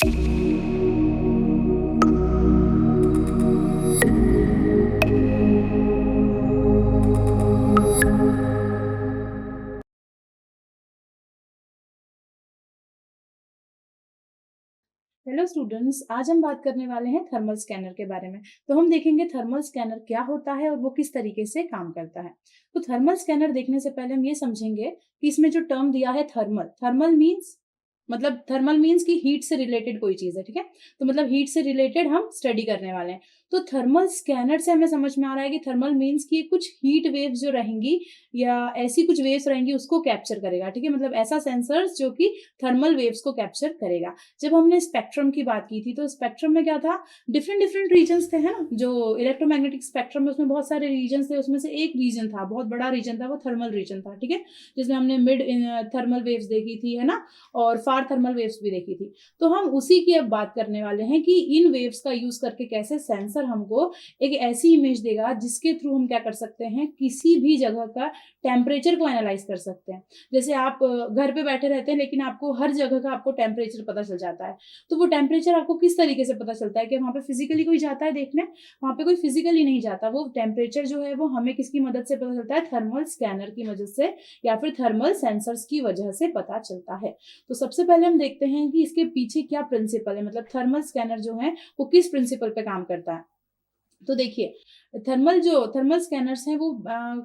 Hello students, आज हम बात करने वाले हैं थर्मल स्कैनर के बारे में। तो हम देखेंगे थर्मल स्कैनर क्या होता है और वो किस तरीके से काम करता है। तो थर्मल स्कैनर देखने से पहले हम ये समझेंगे कि इसमें जो टर्म दिया है थर्मल, थर्मल मीन्स कि हीट से रिलेटेड कोई चीज है, ठीक है। तो मतलब हीट से रिलेटेड हम स्टडी करने वाले हैं। तो थर्मल स्कैनर से हमें समझ में आ रहा है कि थर्मल मीन्स कि कुछ हीट वेव्स जो रहेंगी या ऐसी कुछ वेव्स रहेंगी उसको कैप्चर करेगा, ठीक है। मतलब ऐसा सेंसर्स जो कि थर्मल वेव्स को कैप्चर करेगा। जब हमने स्पेक्ट्रम की बात की थी तो स्पेक्ट्रम में क्या था, डिफरेंट डिफरेंट रीजन्स थे, है ना। जो इलेक्ट्रोमैग्नेटिक स्पेक्ट्रम है उसमें बहुत सारे रीजन्स थे, उसमें से एक रीजन था, बहुत बड़ा रीजन था, वो थर्मल रीजन था, ठीक है। जिसमें हमने मिड थर्मल वेव्स देखी थी, है ना, और फार थर्मल वेव्स भी देखी थी। तो हम उसी की अब बात करने वाले हैं कि इन वेव्स का यूज करके कैसे सेंसर हमको एक ऐसी इमेज देगा जिसके थ्रू हम क्या कर सकते हैं, किसी भी जगह का टेम्परेचर को एनालाइज कर सकते हैं। जैसे आप घर पे बैठे रहते हैं लेकिन आपको हर जगह का आपको टेम्परेचर पता चल जाता है। तो वो टेम्परेचर आपको किस तरीके से पता चलता है कि वहाँ पे फिजिकली कोई जाता है देखने? वहाँ पे कोई फिजिकली नहीं जाता। वो टेम्परेचर जो है वो हमें किसकी मदद से पता चलता है? थर्मल स्कैनर की मदद से या फिर थर्मल सेंसर्स की वजह से पता चलता है। तो सबसे पहले हम देखते हैं कि इसके पीछे क्या प्रिंसिपल है, मतलब थर्मल स्कैनर जो है वो किस प्रिंसिपल पे काम करता है। तो देखिए, थर्मल स्कैनर्स हैं वो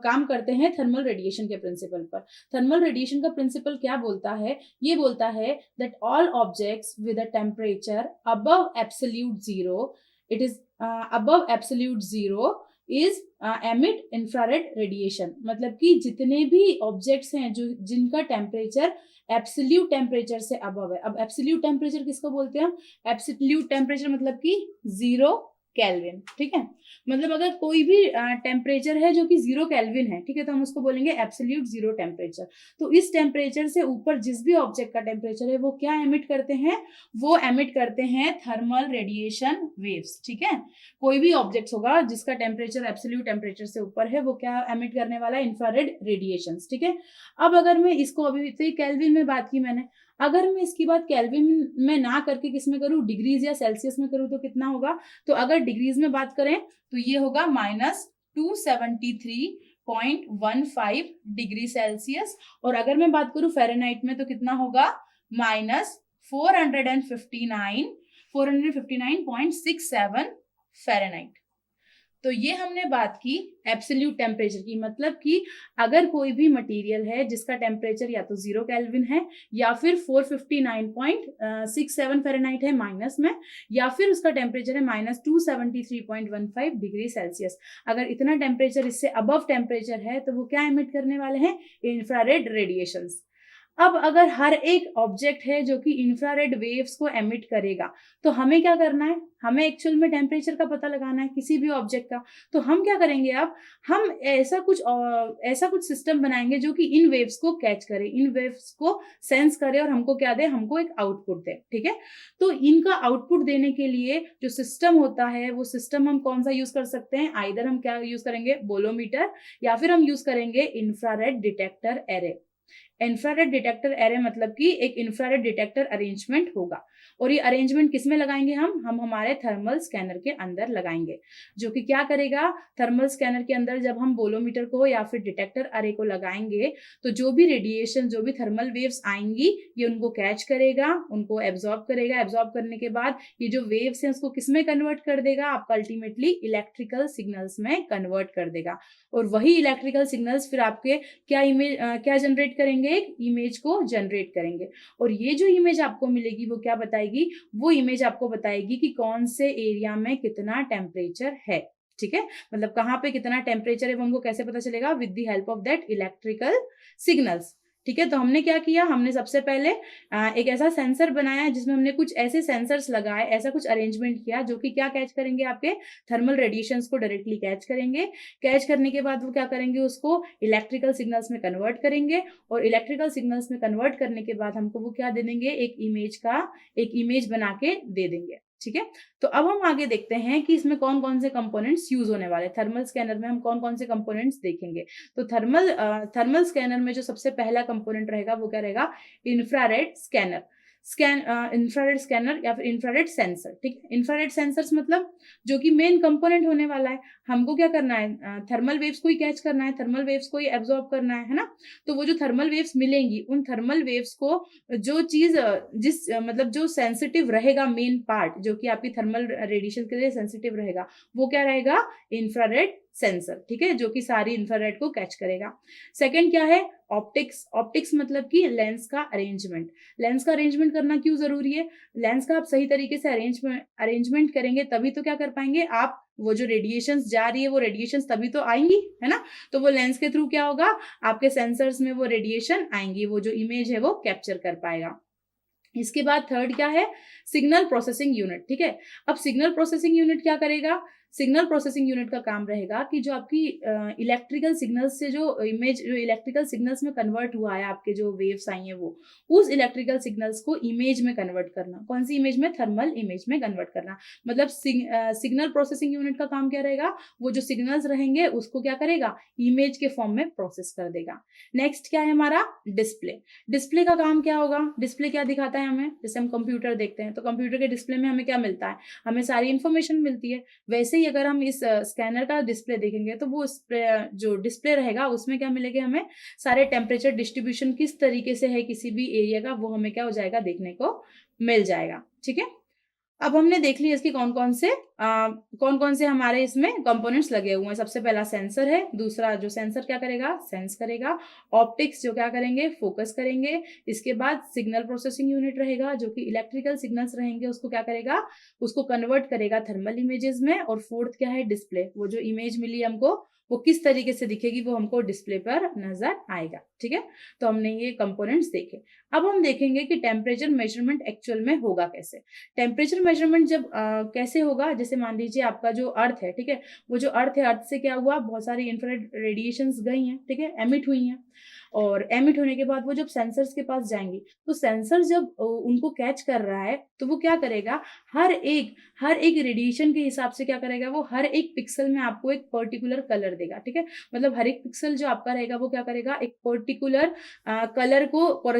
काम करते हैं थर्मल रेडिएशन के प्रिंसिपल पर। थर्मल रेडिएशन का प्रिंसिपल क्या बोलता है? ये बोलता है that all objects with a temperature above absolute zero, it is above absolute zero is emit infrared radiation. मतलब कि जितने भी ऑब्जेक्ट्स हैं जो जिनका टेम्परेचर एब्सोल्यूट टेम्परेचर से अबव है। अब एब्सोल्यूट टेम्परेचर किसको बोलते हैं हम? एब्सोल्यूट टेम्परेचर मतलब कि 0 केल्विन, ठीक है। मतलब अगर कोई भी टेम्परेचर है जो कि 0 केल्विन है, ठीक है, तो हम उसको बोलेंगे एब्सोल्यूट जीरो टेम्परेचर। तो इस टेम्परेचर से ऊपर जिस भी ऑब्जेक्ट का टेम्परेचर है वो क्या एमिट करते हैं? वो एमिट करते हैं थर्मल रेडिएशन वेव्स, ठीक है। कोई भी ऑब्जेक्ट होगा जिसका टेम्परेचर एब्सोल्यूट टेम्परेचर से ऊपर है वो क्या एमिट करने वाला है? इंफ्रारेड रेडिएशंस, ठीक है। अब अगर मैं इसको अभी तो केल्विन में बात की मैंने, अगर मैं इसकी बात केल्विन में ना करके किस में करूं, डिग्रीज या सेल्सियस में करूं, तो कितना होगा? तो अगर डिग्रीज में बात करें तो ये होगा -273.15 डिग्री सेल्सियस। और अगर मैं बात करूं फ़ारेनहाइट में तो कितना होगा? -459.67 फ़ारेनहाइट। तो ये हमने बात की एब्सोल्यूट टेम्परेचर की, मतलब कि अगर कोई भी मटेरियल है जिसका टेम्परेचर या तो 0 केल्विन है या फिर 459.67 फ़ारेनहाइट है माइनस में, या फिर उसका टेम्परेचर है -273.15 डिग्री सेल्सियस। अगर इतना टेम्परेचर इससे अबव टेम्परेचर है तो वो क्या एमिट करने वाले हैं? Infrared radiations. अब अगर हर एक ऑब्जेक्ट है जो कि इंफ्रारेड वेव्स को एमिट करेगा, तो हमें क्या करना है? हमें एक्चुअल में टेम्परेचर का पता लगाना है किसी भी ऑब्जेक्ट का। तो हम क्या करेंगे अब? हम ऐसा कुछ सिस्टम बनाएंगे जो कि इन वेव्स को कैच करे, इन वेव्स को सेंस करे और हमको क्या दे? हमको एक आउटपुट दे, ठीक है। तो इनका आउटपुट देने के लिए जो सिस्टम होता है वो सिस्टम हम कौन सा यूज कर सकते हैं? आइदर हम क्या यूज करेंगे? बोलोमीटर, या फिर हम यूज करेंगे infrared detector array. Infrared detector array मतलब कि एक इंफ्रारेड डिटेक्टर अरेंजमेंट होगा। और ये अरेंजमेंट किस में लगाएंगे? हम हमारे थर्मल स्कैनर के अंदर लगाएंगे, जो कि क्या करेगा? थर्मल स्कैनर के अंदर जब हम बोलोमीटर को या फिर डिटेक्टर अरे को लगाएंगे तो जो भी रेडिएशन, जो भी थर्मल वेव्स आएंगी ये उनको कैच करेगा, उनको एब्जॉर्ब करेगा। एब्जॉर्ब करने के बाद ये जो वेव्स हैं उसको किस में कन्वर्ट कर देगा? आपका अल्टीमेटली इलेक्ट्रिकल सिग्नल्स में कन्वर्ट कर देगा। और वही इलेक्ट्रिकल सिग्नल्स फिर आपके क्या जनरेट करेंगे? एक इमेज को जनरेट करेंगे। और ये जो इमेज आपको मिलेगी वो क्या बताएगी? वो इमेज आपको बताएगी कि कौन से एरिया में कितना टेम्परेचर है, ठीक है। मतलब कहाँ पे कितना टेम्परेचर है वो हमको कैसे पता चलेगा? With the help of that electrical signals, ठीक है। तो हमने क्या किया? हमने सबसे पहले एक ऐसा सेंसर बनाया जिसमें हमने कुछ ऐसे सेंसर्स लगाए, ऐसा कुछ अरेंजमेंट किया जो कि क्या कैच करेंगे? आपके थर्मल रेडिएशंस को डायरेक्टली कैच करेंगे। कैच करने के बाद वो क्या करेंगे? उसको इलेक्ट्रिकल सिग्नल्स में कन्वर्ट करेंगे। और इलेक्ट्रिकल सिग्नल्स में कन्वर्ट करने के बाद हमको वो क्या दे देंगे? एक इमेज बना के दे देंगे, ठीक है। तो अब हम आगे देखते हैं कि इसमें कौन कौन से कंपोनेंट्स यूज होने वाले। थर्मल स्कैनर में हम कौन कौन से कंपोनेंट्स देखेंगे। तो थर्मल स्कैनर में जो सबसे पहला कंपोनेंट रहेगा वो क्या रहेगा? Infrared scanner. इंफ्रारेड स्कैनर या फिर इंफ्रारेड सेंसर, ठीक है। इंफ्रारेड सेंसर्स मतलब जो कि मेन कंपोनेंट होने वाला है, हमको क्या करना है, थर्मल वेव्स को ही कैच करना है, थर्मल वेव्स को ही एब्जॉर्ब करना है ना। तो वो जो थर्मल वेव्स मिलेंगी, उन थर्मल वेव्स को जो चीज मतलब जो सेंसिटिव रहेगा, मेन पार्ट जो कि आपकी थर्मल रेडिएशन के लिए सेंसिटिव रहेगा, वो क्या रहेगा, इंफ्रारेड सेंसर, ठीक है, जो कि सारी इंफ्रारेड को कैच करेगा। सेकंड क्या है, ऑप्टिक्स। ऑप्टिक्स मतलब कि लेंस का अरेंजमेंट। लेंस का अरेंजमेंट करना क्यों जरूरी है, लेंस का आप सही तरीके से अरेंजमेंट करेंगे तभी तो क्या कर पाएंगे आप, वो जो रेडिएशंस जा रही है वो रेडिएशंस तभी तो आएंगी, है ना। तो वो लेंस के थ्रू क्या होगा, आपके सेंसर्स में वो रेडिएशन आएंगी, वो जो इमेज है वो कैप्चर कर पाएगा। इसके बाद थर्ड क्या है, सिग्नल प्रोसेसिंग यूनिट, ठीक है। अब सिग्नल प्रोसेसिंग यूनिट क्या करेगा, सिग्नल प्रोसेसिंग यूनिट का काम रहेगा कि जो आपकी इलेक्ट्रिकल सिग्नल्स से जो इमेज, जो इलेक्ट्रिकल सिग्नल्स में कन्वर्ट हुआ है, आपके जो वेव्स आई हैं वो, उस इलेक्ट्रिकल सिग्नल्स को इमेज में कन्वर्ट करना। कौन सी इमेज में, थर्मल इमेज में कन्वर्ट करना। मतलब सिग्नल प्रोसेसिंग यूनिट का काम क्या रहेगा, वो जो सिग्नल्स रहेंगे उसको क्या करेगा, इमेज के फॉर्म में प्रोसेस कर देगा। नेक्स्ट क्या है हमारा, डिस्प्ले। डिस्प्ले का काम क्या होगा, डिस्प्ले क्या दिखाता है हमें, जैसे हम कंप्यूटर देखते हैं तो कंप्यूटर के डिस्प्ले में हमें क्या मिलता है, हमें सारी इंफॉर्मेशन मिलती है। वैसे ही अगर हम इस स्कैनर का डिस्प्ले देखेंगे तो वो जो डिस्प्ले रहेगा उसमें क्या मिलेगा हमें, सारे टेम्परेचर डिस्ट्रीब्यूशन किस तरीके से है किसी भी एरिया का, वो हमें क्या हो जाएगा, देखने को मिल जाएगा, ठीक है। अब हमने देख लिया इसकी कौन कौन से हमारे इसमें कंपोनेंट्स लगे हुए हैं। सबसे पहला सेंसर है, दूसरा जो सेंसर क्या करेगा, सेंस करेगा। ऑप्टिक्स जो क्या करेंगे, फोकस करेंगे। इसके बाद सिग्नल प्रोसेसिंग यूनिट रहेगा जो कि इलेक्ट्रिकल सिग्नल्स रहेंगे उसको क्या करेगा, उसको कन्वर्ट करेगा थर्मल इमेजेस में। और फोर्थ क्या है, डिस्प्ले, वो जो इमेज मिली हमको वो किस तरीके से दिखेगी वो हमको डिस्प्ले पर नजर आएगा, ठीक है। तो हमने ये कंपोनेंट्स देखे। अब हम देखेंगे कि टेम्परेचर मेजरमेंट एक्चुअल में होगा कैसे। टेम्परेचर मेजरमेंट जब कैसे होगा, जैसे मान लीजिए आपका जो अर्थ है, ठीक है, वो जो अर्थ है, अर्थ से क्या हुआ, बहुत सारी इंफ्रारेड रेडिएशंस गई हैं, ठीक है, एमिट हुई हैं। और एमिट होने के बाद वो जब सेंसर्स के पास जाएंगी तो सेंसर जब उनको कैच कर रहा है तो वो क्या करेगा, हर एक रेडिएशन के हिसाब से क्या करेगा, वो हर एक पिक्सल में आपको एक पर्टिकुलर कलर देगा, ठीक है। मतलब हर एक पिक्सल जो आपका रहेगा वो क्या करेगा, एक पर्टिकुलर कलर को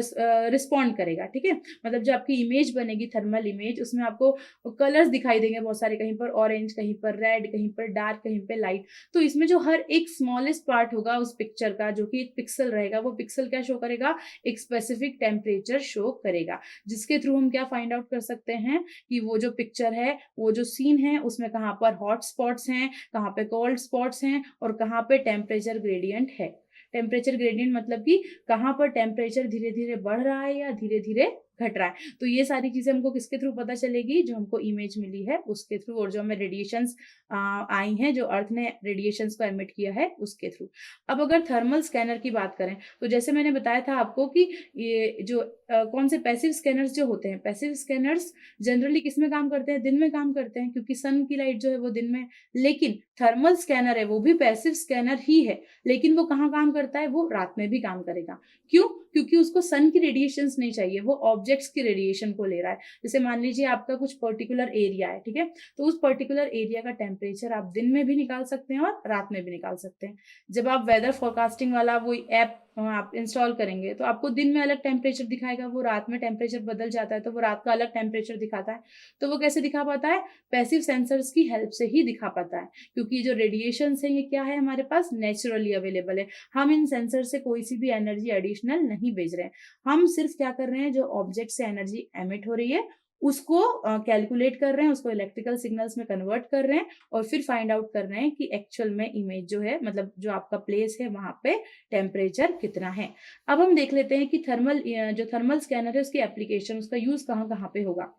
रिस्पॉन्ड करेगा, ठीक है। मतलब जो आपकी इमेज बनेगी, थर्मल इमेज, उसमें आपको कलर्स दिखाई देंगे बहुत सारे, कहीं पर ऑरेंज, कहीं पर रेड, कहीं पर डार्क, कहीं पर लाइट। तो इसमें जो हर एक स्मॉलेस्ट पार्ट होगा उस पिक्चर का, जो कि एक पिक्सल रहेगा, वो पिक्सल क्या शो करेगा, एक स्पेसिफिक टेम्परेचर शो करेगा, जिसके थ्रू हम क्या फाइंड आउट कर सकते हैं कि वो जो पिक्चर है, वो जो सीन है, उसमें कहाँ पर हॉट स्पॉट्स हैं, कहाँ पे कोल्ड स्पॉट्स हैं, और कहाँ पे टेम्परेचर ग्रेडियंट है। टेम्परेचर ग्रेडियंट मतलब कि कहाँ पर टेम्परेचर धीरे धीरे बढ़ रहा है या धीरे धीरे घट रहा है। तो ये सारी चीजें हमको किसके थ्रू पता चलेगी, जो हमको इमेज मिली है उसके थ्रू, और जो हमें रेडिएशंस आई हैं, जो अर्थ ने रेडिएशंस को एमिट किया है उसके थ्रू। अब अगर थर्मल स्कैनर की बात करें तो जैसे मैंने बताया था आपको कि ये जो कौन से पैसिव स्कैनर्स जो होते हैं, पैसिव स्कैनर्स जनरली किस में काम करते हैं, दिन में काम करते हैं, क्योंकि सन की लाइट जो है वो दिन में। लेकिन थर्मल स्कैनर है वो भी पैसिव स्कैनर ही है, लेकिन वो कहाँ काम करता है, वो रात में भी काम करेगा। क्यों, क्योंकि उसको सन की रेडिएशंस नहीं चाहिए, वो ऑब्जेक्ट्स की रेडिएशन को ले रहा है। जैसे मान लीजिए आपका कुछ पर्टिकुलर एरिया है, ठीक है, तो उस पर्टिकुलर एरिया का टेम्परेचर आप दिन में भी निकाल सकते हैं और रात में भी निकाल सकते हैं। जब आप वेदर फोरकास्टिंग वाला वो ऐप आप इंस्टॉल करेंगे तो आपको दिन में अलग टेम्परेचर दिखाएगा, वो रात में टेम्परेचर बदल जाता है तो वो रात का अलग टेम्परेचर दिखाता है। तो वो कैसे दिखा पाता है, पैसिव सेंसर्स की हेल्प से ही दिखा पाता है, क्योंकि जो रेडिएशन है ये क्या है, हमारे पास नेचुरली अवेलेबल है। हम इन सेंसर से कोई सी भी एनर्जी एडिशनल नहीं भेज रहे हैं, हम सिर्फ क्या कर रहे हैं, जो ऑब्जेक्ट से एनर्जी एमिट हो रही है उसको कैलकुलेट कर रहे हैं, उसको इलेक्ट्रिकल सिग्नल्स में कन्वर्ट कर रहे हैं, और फिर फाइंड आउट कर रहे हैं कि एक्चुअल में इमेज जो है, मतलब जो आपका प्लेस है वहां पे टेम्परेचर कितना है। अब हम देख लेते हैं कि जो थर्मल स्कैनर है उसकी एप्लीकेशन, उसका यूज कहाँ कहाँ पे होगा।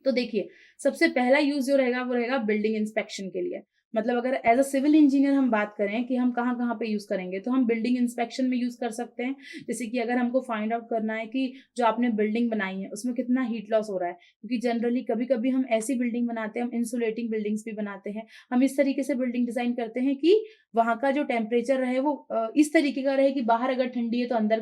तो देखिए, सबसे पहला यूज जो रहेगा वो रहेगा बिल्डिंग इंस्पेक्शन के लिए। मतलब अगर एज अ सिविल इंजीनियर हम बात करें कि हम कहाँ कहाँ पे यूज करेंगे, तो हम बिल्डिंग इंस्पेक्शन में यूज कर सकते हैं। जैसे कि अगर हमको फाइंड आउट करना है कि जो आपने बिल्डिंग बनाई है उसमें कितना हीट लॉस हो रहा है, क्योंकि जनरली कभी कभी हम ऐसी बिल्डिंग बनाते हैं, हम इंसुलेटिंग बिल्डिंग्स भी बनाते हैं, हम इस तरीके से बिल्डिंग डिजाइन करते हैं कि वहां का जो टेम्परेचर रहे वो इस तरीके का रहे कि बाहर अगर ठंडी है तो अंदर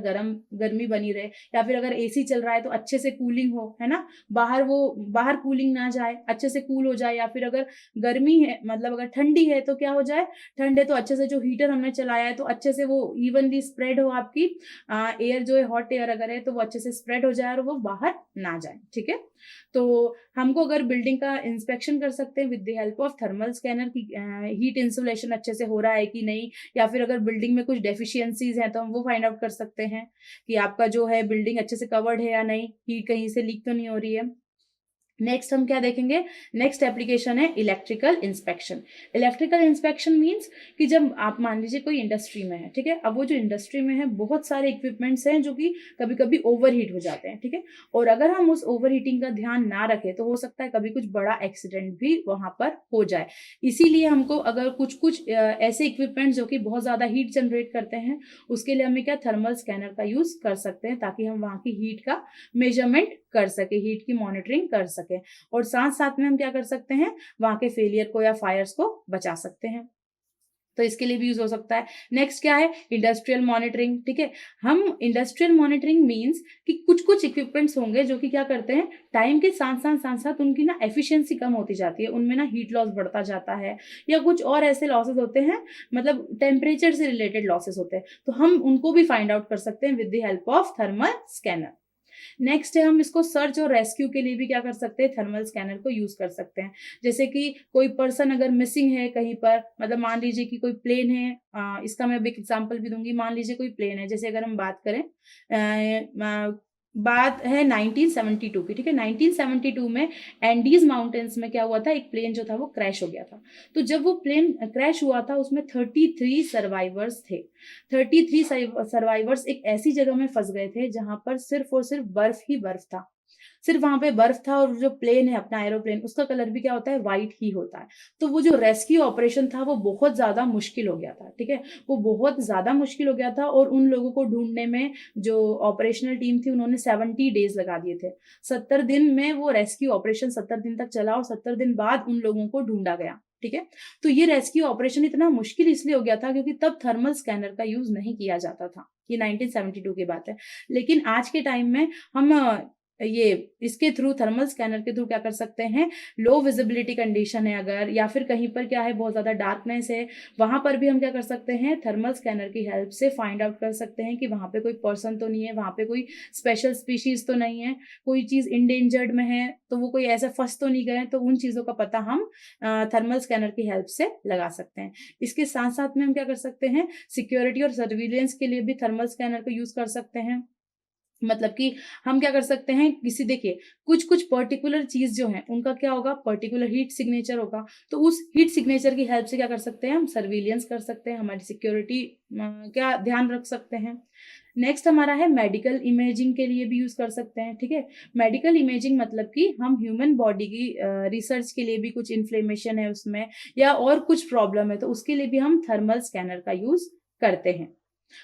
गर्मी बनी रहे, या फिर अगर एसी चल रहा है तो अच्छे से कूलिंग हो, है ना, बाहर कूलिंग ना जाए, अच्छे से कूल हो जाए, या फिर अगर गर्मी है, मतलब अगर ठंडी है तो क्या हो जाए, ठंड है तो अच्छे से जो हीटर हमने चलाया है तो अच्छे से वो इवनली स्प्रेड हो, आपकी एयर जो है, हॉट एयर अगर है तो वो अच्छे से स्प्रेड हो जाए और वो बाहर ना जाए, ठीक है। तो हमको अगर बिल्डिंग का इंस्पेक्शन कर सकते हैं with the help of thermal scanner की हीट इंसुलेशन अच्छे से हो रहा है कि नहीं, या फिर अगर बिल्डिंग में कुछ डेफिशिएंसीज हैं तो हम वो फाइंड आउट कर सकते हैं कि आपका जो है बिल्डिंग अच्छे से कवर्ड है या नहीं, हीट कहीं से लीक तो नहीं हो रही है। नेक्स्ट हम क्या देखेंगे, नेक्स्ट एप्लीकेशन है electrical inspection. Electrical inspection means कि जब आप मान लीजिए कोई इंडस्ट्री में है, ठीक है, अब वो जो इंडस्ट्री में है बहुत सारे इक्विपमेंट्स हैं जो कि कभी कभी ओवरहीट हो जाते हैं, ठीक है, और अगर हम उस ओवरहीटिंग का ध्यान ना रखें तो हो सकता है कभी कुछ बड़ा एक्सीडेंट भी वहां पर हो जाए। इसीलिए हमको अगर कुछ कुछ ऐसे इक्विपमेंट्स जो कि बहुत ज्यादा हीट जनरेट करते हैं, उसके लिए हमें क्या थर्मल स्कैनर का यूज कर सकते हैं ताकि हम वहां की हीट का मेजरमेंट कर सके, हीट की मॉनिटरिंग कर सके, और साथ साथ में हम क्या कर सकते हैं, वहां के फेलियर को या फायर्स को बचा सकते हैं। तो इसके लिए भी यूज हो सकता है। नेक्स्ट क्या है, इंडस्ट्रियल मॉनिटरिंग, ठीक है। हम इंडस्ट्रियल मॉनिटरिंग मींस कि कुछ कुछ इक्विपमेंट्स होंगे जो कि क्या करते हैं, टाइम के साथ साथ उनकी ना एफिशिएंसी कम होती जाती है, उनमें ना हीट लॉस बढ़ता जाता है, या कुछ और ऐसे लॉसेस होते हैं, मतलब टेम्परेचर से रिलेटेड लॉसेस होते हैं, तो हम उनको भी फाइंड आउट कर सकते हैं with the help of thermal scanner. Next है, हम इसको सर्च और रेस्क्यू के लिए भी क्या कर सकते हैं, थर्मल स्कैनर को यूज कर सकते हैं। जैसे कि कोई पर्सन अगर मिसिंग है कहीं पर, मतलब मान लीजिए कि कोई प्लेन है, इसका मैं एक एग्जांपल भी दूंगी। मान लीजिए कोई प्लेन है, जैसे अगर हम बात करें बात है 1972 की, ठीक है। 1972 में एंडीज माउंटेन्स में क्या हुआ था, एक प्लेन जो था वो क्रैश हो गया था। तो जब वो प्लेन क्रैश हुआ था उसमें 33 सर्वाइवर्स थे। 33 सर्वाइवर्स एक ऐसी जगह में फंस गए थे जहां पर सिर्फ और सिर्फ बर्फ ही बर्फ था, सिर्फ वहां पे बर्फ था, और जो प्लेन है अपना एरोप्लेन, उसका कलर भी क्या होता है, व्हाइट ही होता है। तो वो जो रेस्क्यू ऑपरेशन था वो बहुत ज्यादा मुश्किल हो गया था, ठीक है, वो बहुत ज्यादा मुश्किल हो गया था, और उन लोगों को ढूंढने में जो ऑपरेशनल टीम थी उन्होंने 70 डेज लगा दिए थे। 70 दिन में वो रेस्क्यू ऑपरेशन 70 दिन तक चला, और 70 दिन बाद उन लोगों को ढूंढा गया, ठीक है। तो ये रेस्क्यू ऑपरेशन इतना मुश्किल इसलिए हो गया था क्योंकि तब थर्मल स्कैनर का यूज नहीं किया जाता था। ये 1972 की बात है। लेकिन आज के टाइम में हम ये इसके थ्रू, थर्मल स्कैनर के थ्रू क्या कर सकते हैं, लो विजिबिलिटी कंडीशन है अगर, या फिर कहीं पर क्या है बहुत ज्यादा डार्कनेस है, वहां पर भी हम क्या कर सकते हैं, थर्मल स्कैनर की हेल्प से फाइंड आउट कर सकते हैं कि वहां पे कोई पर्सन तो नहीं है, वहां पे कोई स्पेशल स्पीशीज तो नहीं है, कोई चीज इंडेंजर्ड में है तो वो कोई ऐसे फंस तो नहीं गए। तो उन चीजों का पता हम थर्मल स्कैनर की हेल्प से लगा सकते हैं। इसके साथ साथ में हम क्या कर सकते हैं, सिक्योरिटी और सर्विलेंस के लिए भी थर्मल स्कैनर का यूज कर सकते हैं। मतलब कि हम क्या कर सकते हैं, किसी, देखिए कुछ कुछ पर्टिकुलर चीज जो है उनका क्या होगा, पर्टिकुलर हीट सिग्नेचर होगा, तो उस हीट सिग्नेचर की हेल्प से क्या कर सकते हैं, हम सर्विलियंस कर सकते हैं, हमारी सिक्योरिटी क्या ध्यान रख सकते हैं। नेक्स्ट हमारा है मेडिकल इमेजिंग के लिए भी यूज कर सकते हैं, ठीक है। मेडिकल इमेजिंग मतलब कि हम ह्यूमन बॉडी की रिसर्च के लिए भी, कुछ इन्फ्लेमेशन है उसमें या और कुछ प्रॉब्लम है तो उसके लिए भी हम थर्मल स्कैनर का यूज करते हैं।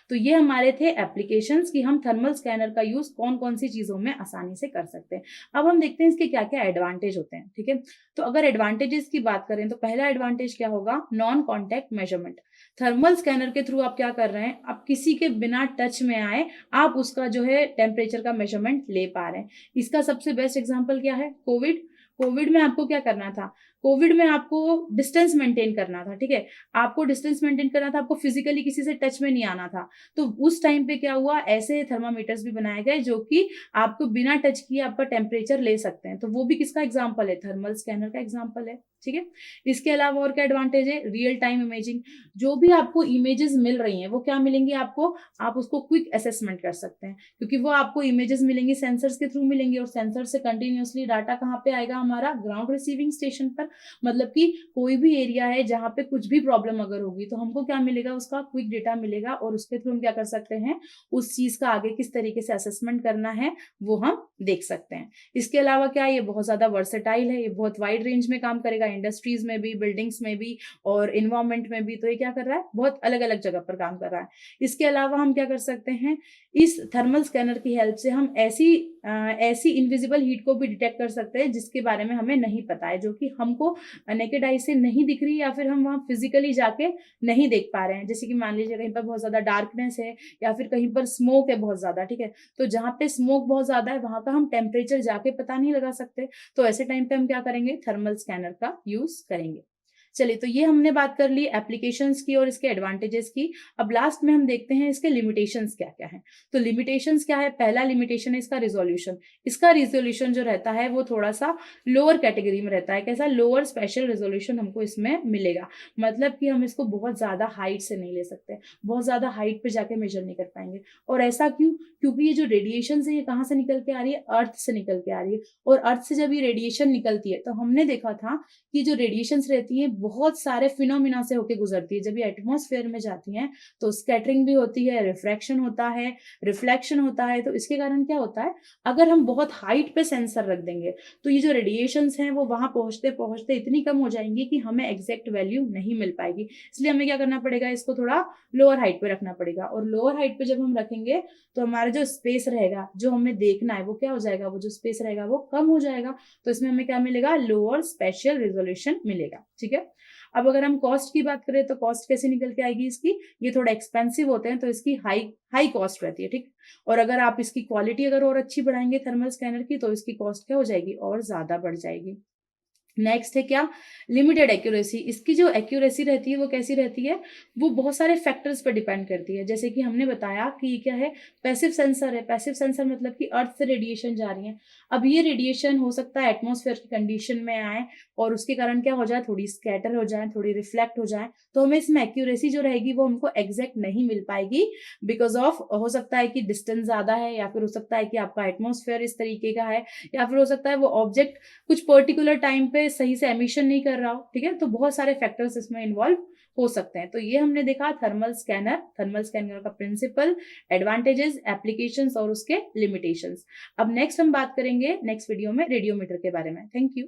तो ये हमारे थे एप्लीकेशंस कि हम थर्मल स्कैनर का यूज कौन कौन सी चीजों में आसानी से कर सकते हैं। अब हम देखते हैं इसके क्या क्या एडवांटेज होते हैं, ठीक है। तो अगर एडवांटेजेस की बात करें तो पहला एडवांटेज क्या होगा, non contact measurement. Thermal scanner के थ्रू आप क्या कर रहे हैं, आप किसी के बिना टच में आए आप उसका जो है टेम्परेचर का मेजरमेंट ले पा रहे हैं। इसका सबसे बेस्ट एग्जाम्पल क्या है, कोविड। कोविड में आपको क्या करना था, कोविड में आपको डिस्टेंस मेंटेन करना था, ठीक है, आपको डिस्टेंस मेंटेन करना था, आपको फिजिकली किसी से टच में नहीं आना था। तो उस टाइम पे क्या हुआ, ऐसे थर्मामीटर्स भी बनाए गए जो कि आपको बिना टच किए आपका टेम्परेचर ले सकते हैं। तो वो भी किसका एग्जाम्पल है, थर्मल स्कैनर का एग्जाम्पल है, ठीक है। इसके अलावा और क्या एडवांटेज है, रियल टाइम इमेजिंग। जो भी आपको इमेजेस मिल रही हैं वो क्या मिलेंगी आपको, आप उसको क्विक असेसमेंट कर सकते हैं क्योंकि वो आपको इमेजेस मिलेंगी सेंसर्स के थ्रू मिलेंगी, और सेंसर से कंटिन्यूअसली डाटा कहाँ पे आएगा, हमारा ग्राउंड रिसीविंग स्टेशन पर। मतलब कि कोई भी एरिया है जहां पे कुछ भी प्रॉब्लम अगर होगी तो हमको क्या मिलेगा, उसका क्विक डेटा मिलेगा, और उसके थ्रू हम क्या कर सकते हैं, उस चीज का आगे किस तरीके से असेसमेंट करना है वो हम देख सकते हैं। इसके अलावा क्या, ये बहुत ज्यादा वर्सेटाइल है, ये बहुत वाइड रेंज में काम करेगा, इंडस्ट्रीज में भी, बिल्डिंग्स में भी और इन्वायरमेंट में भी। तो ये क्या कर रहा है, बहुत अलग अलग जगह पर काम कर रहा है। इसके अलावा हम क्या कर सकते हैं, इस थर्मल स्कैनर की हेल्प से हम ऐसी इनविजिबल हीट को भी डिटेक्ट कर सकते हैं जिसके बारे में हमें नहीं पता है, जो कि हमको नेकेड आई से नहीं दिख रही, या फिर हम वहां फिजिकली जाके नहीं देख पा रहे हैं। जैसे कि मान लीजिए कहीं पर बहुत ज्यादा डार्कनेस है या फिर कहीं पर स्मोक है बहुत ज्यादा, ठीक है, तो जहां पे स्मोक बहुत ज्यादा है वहां का हम टेम्परेचर जाके पता नहीं लगा सकते, तो ऐसे टाइम पे हम क्या करेंगे, थर्मल स्कैनर का यूज करेंगे। चलिए, तो ये हमने बात कर ली एप्लीकेशंस की और इसके एडवांटेजेस की। अब लास्ट में हम देखते हैं इसके लिमिटेशंस क्या-क्या हैं। तो लिमिटेशंस क्या है? पहला लिमिटेशन है इसका रिज़ॉल्यूशन। इसका रिज़ॉल्यूशन जो रहता है वो थोड़ा-सा लोअर कैटेगरी में रहता है। कैसा? लोअर स्पेशल रिज़ॉल्यूशन हमको इसमें मिलेगा। मतलब कि हम इसको बहुत ज़्यादा हाइट से नहीं ले सकते, बहुत ज़्यादा हाइट पे जाके मेजर नहीं कर पाएँगे। और ऐसा क्यों? क्योंकि ये जो रेडिएशंस है ये कहाँ से निकल के आ रही है? अर्थ से निकल के आ रही है। और अर्थ से जब ये रेडिएशन निकलती है तो हमने देखा था कि जो रेडिएशंस रहती हैं बहुत सारे फिनोमिना से होके गुजरती है। जब ये एटमॉस्फेयर में जाती हैं तो स्कैटरिंग भी होती है, रिफ्रैक्शन होता है, रिफ्लेक्शन होता है। तो इसके कारण क्या होता है, अगर हम बहुत हाइट पे सेंसर रख देंगे तो ये जो रेडिएशंस हैं वो वहां पहुंचते पहुंचते इतनी कम हो जाएंगी कि हमें एग्जैक्ट वैल्यू नहीं मिल पाएगी। इसलिए हमें क्या करना पड़ेगा, इसको थोड़ा लोअर हाइट पे रखना पड़ेगा। और लोअर हाइट पे जब हम रखेंगे तो हमारा जो स्पेस रहेगा, जो हमें देखना है, वो क्या हो जाएगा, वो जो स्पेस रहेगा वो कम हो जाएगा। तो इसमें हमें क्या मिलेगा, लोअर स्पेशल रिजोल्यूशन मिलेगा। ठीक है। अब अगर हम कॉस्ट की बात करें तो कॉस्ट कैसे निकल के आएगी इसकी, ये थोड़ा एक्सपेंसिव होते हैं तो इसकी हाई हाई कॉस्ट रहती है। ठीक। और अगर आप इसकी क्वालिटी अगर और अच्छी बढ़ाएंगे थर्मल स्कैनर की तो इसकी कॉस्ट क्या हो जाएगी, और ज्यादा बढ़ जाएगी। नेक्स्ट है क्या, लिमिटेड एक्यूरेसी। इसकी जो एक्यूरेसी रहती है वो कैसी रहती है, वो बहुत सारे फैक्टर्स पर डिपेंड करती है। जैसे कि हमने बताया कि ये क्या है, पैसिव सेंसर है। पैसिव सेंसर मतलब कि अर्थ से रेडिएशन जा रही है। अब ये रेडिएशन हो सकता है एटमॉस्फेयर की कंडीशन में आए और उसके कारण क्या हो जाए, थोड़ी स्कैटर हो जाए, थोड़ी रिफ्लेक्ट हो जाए। तो हमें इसमें एक्यूरेसी जो रहेगी वो हमको एग्जैक्ट नहीं मिल पाएगी। बिकॉज ऑफ हो सकता है कि डिस्टेंस ज्यादा है, या फिर हो सकता है कि आपका एटमॉस्फेयर इस तरीके का है, या फिर हो सकता है वो ऑब्जेक्ट कुछ पर्टिकुलर टाइम पे सही से एमिशन नहीं कर रहा हो। ठीक है। तो बहुत सारे फैक्टर्स इसमें इन्वॉल्व हो सकते हैं। तो ये हमने देखा थर्मल स्कैनर का प्रिंसिपल, एडवांटेजेस, एप्लीकेशंस और उसके लिमिटेशंस। अब नेक्स्ट हम बात करेंगे नेक्स्ट वीडियो में रेडियोमीटर के बारे में। Thank you.